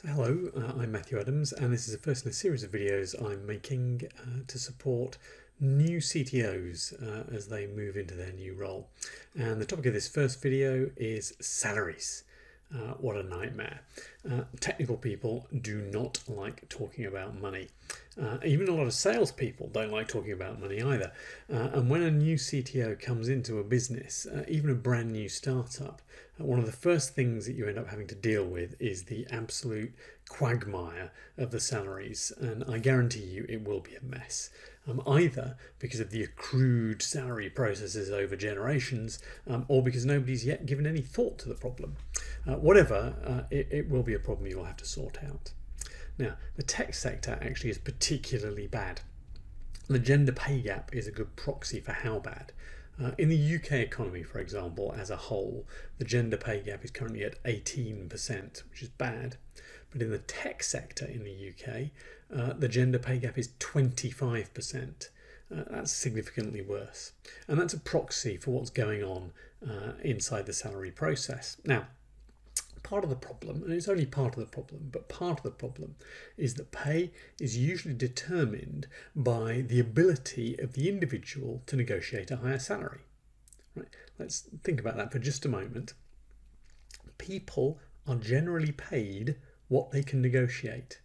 Hello, I'm Matthew Adams, and this is the first in a series of videos I'm making to support new CTOs as they move into their new role. And the topic of this first video is salaries. What a nightmare. Technical people do not like talking about money. Even a lot of salespeople don't like talking about money either. And when a new CTO comes into a business, even a brand new startup, one of the first things that you end up having to deal with is the absolute quagmire of the salaries. And I guarantee you it will be a mess. Either because of the accrued salary processes over generations, or because nobody's yet given any thought to the problem. Whatever, it will be a problem you'll have to sort out. Now, the tech sector actually is particularly bad. The gender pay gap is a good proxy for how bad. In the UK economy, for example, as a whole, the gender pay gap is currently at 18%, which is bad. But in the tech sector in the UK, the gender pay gap is 25%. That's significantly worse. And that's a proxy for what's going on inside the salary process. Now, part of the problem, and it's only part of the problem, but part of the problem is that pay is usually determined by the ability of the individual to negotiate a higher salary. Right? Let's think about that for just a moment. People are generally paid what they can negotiate.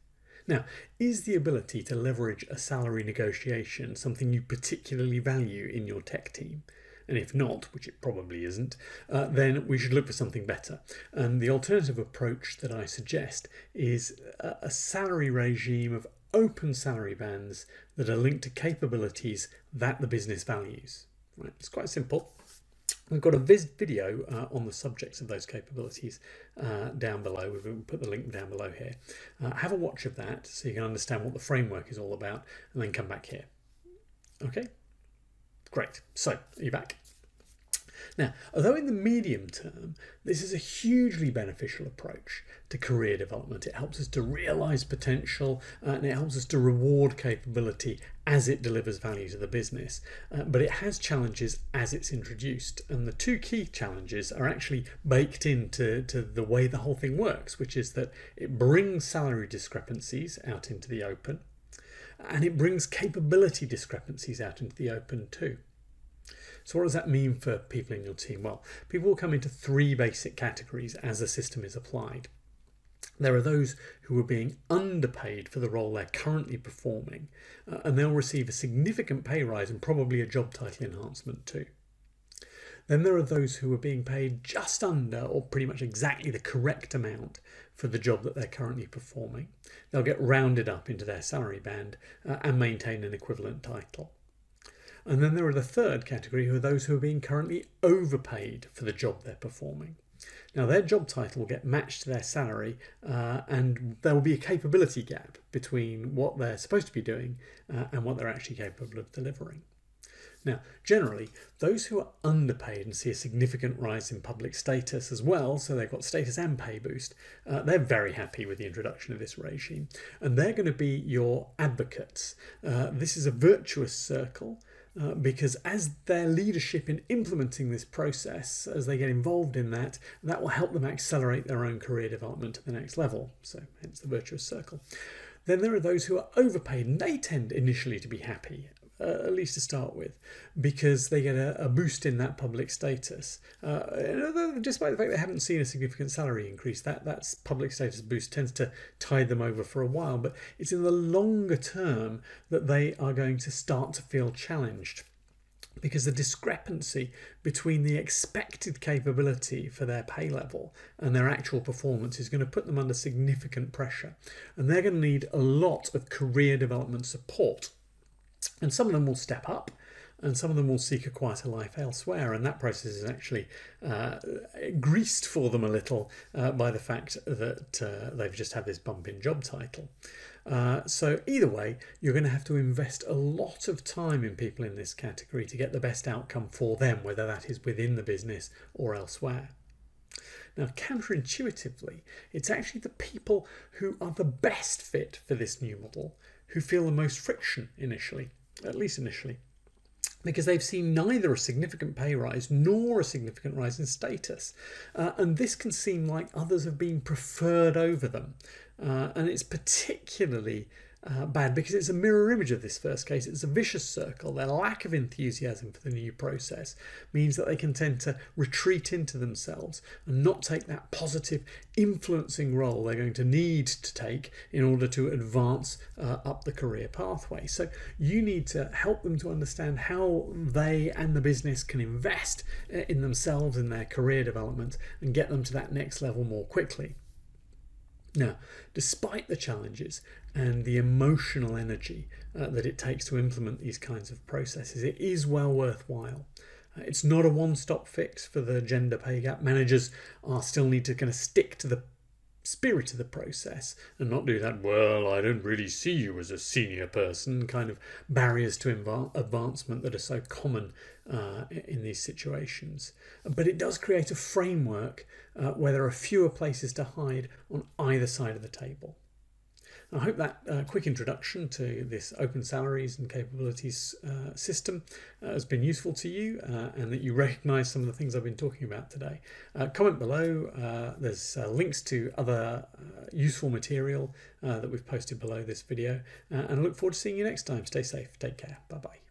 Now, is the ability to leverage a salary negotiation something you particularly value in your tech team? And if not, which it probably isn't, then we should look for something better. And the alternative approach that I suggest is a salary regime of open salary bands that are linked to capabilities that the business values. Right? It's quite simple. We've got a video on the subjects of those capabilities down below. We've put the link down below here. Have a watch of that so you can understand what the framework is all about, and then come back here. Okay? Great. So, are you back? Now, although in the medium term, this is a hugely beneficial approach to career development. It helps us to realise potential and it helps us to reward capability as it delivers value to the business. But it has challenges as it's introduced. And the two key challenges are actually baked into the way the whole thing works, which is that it brings salary discrepancies out into the open, and it brings capability discrepancies out into the open too. So what does that mean for people in your team? Well, people will come into three basic categories as the system is applied. There are those who are being underpaid for the role they're currently performing, and they'll receive a significant pay rise and probably a job title enhancement too. Then there are those who are being paid just under or pretty much exactly the correct amount for the job that they're currently performing. They'll get rounded up into their salary band and maintain an equivalent title. And then there are the third category, who are those who are being currently overpaid for the job they're performing. Now, their job title will get matched to their salary, and there will be a capability gap between what they're supposed to be doing and what they're actually capable of delivering. Now, generally, those who are underpaid and see a significant rise in public status as well, so they've got status and pay boost, they're very happy with the introduction of this regime, and they're going to be your advocates. This is a virtuous circle. Because as their leadership in implementing this process, as they get involved in that, that will help them accelerate their own career development to the next level. So hence the virtuous circle. Then there are those who are overpaid, and they tend initially to be happy, at least to start with, because they get a boost in that public status. Despite the fact they haven't seen a significant salary increase, that public status boost tends to tide them over for a while, but it's in the longer term that they are going to start to feel challenged, because the discrepancy between the expected capability for their pay level and their actual performance is going to put them under significant pressure, and they're going to need a lot of career development support. And some of them will step up, and some of them will seek a quieter life elsewhere, and that process is actually greased for them a little by the fact that they've just had this bump in job title. So either way, you're going to have to invest a lot of time in people in this category to get the best outcome for them, whether that is within the business or elsewhere. Now, counterintuitively, it's actually the people who are the best fit for this new model who feel the most friction initially, at least initially. because they've seen neither a significant pay rise nor a significant rise in status. And this can seem like others have been preferred over them. And it's particularly bad because it's a mirror image of this first case. It's a vicious circle. Their lack of enthusiasm for the new process means that they can tend to retreat into themselves and not take that positive influencing role they're going to need to take in order to advance up the career pathway. So you need to help them to understand how they and the business can invest in themselves, in their career development, and get them to that next level more quickly. Now, despite the challenges and the emotional energy that it takes to implement these kinds of processes, it is well worthwhile. It's not a one-stop fix for the gender pay gap. Managers are still need to kind of stick to the spirit of the process and not do that, well, I don't really see you as a senior person, kind of barriers to advancement that are so common in these situations. But it does create a framework where there are fewer places to hide on either side of the table. I hope that quick introduction to this open salaries and capabilities system has been useful to you and that you recognise some of the things I've been talking about today. Comment below, there's links to other useful material that we've posted below this video, and I look forward to seeing you next time. Stay safe, take care, bye bye.